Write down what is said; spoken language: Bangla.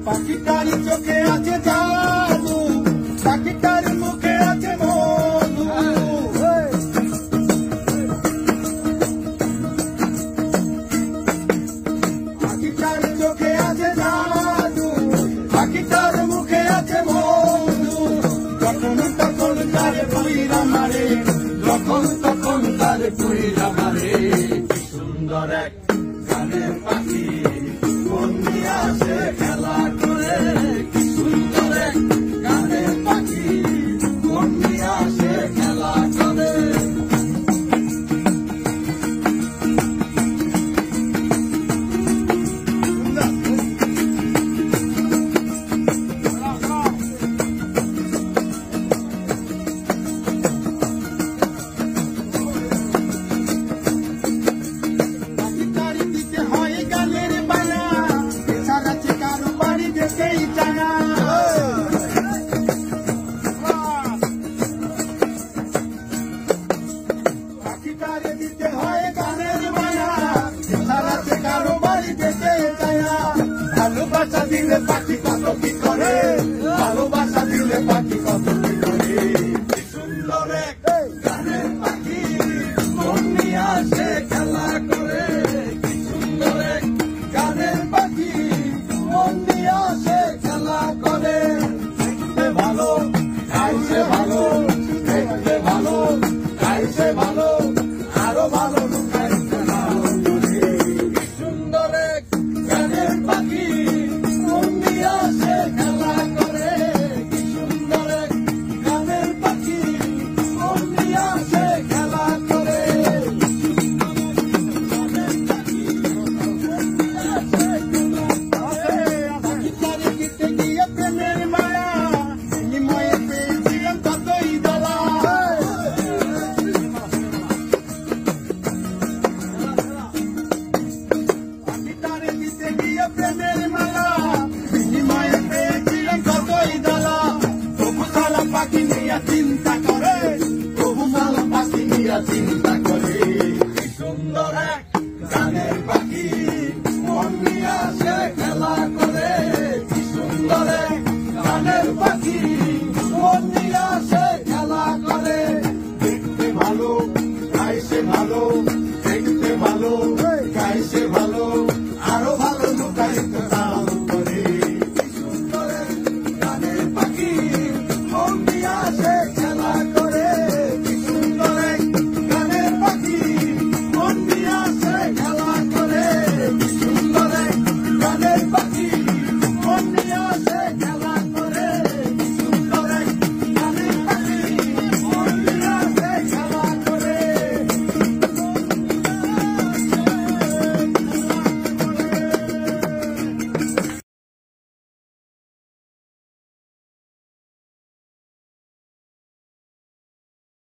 পাখিটার চোখে আছে জাদু, পাখিটার মুখে আছে মধু। পাখিটার চোখে আছে জাদু, পাখিটার মুখে আছে মধু। যখন তখন তার পুইরা মারে, যখন তখন তার পুইরা মারে। কি সুন্দর এক গানের পাখি, মন নিয়ে আসে খেলা করে। কি সুন্দর এক গানের পাখি, মন নিয়ে আসে খেলা করে। ভালোবাসা দিলে পাখি কত কি করে।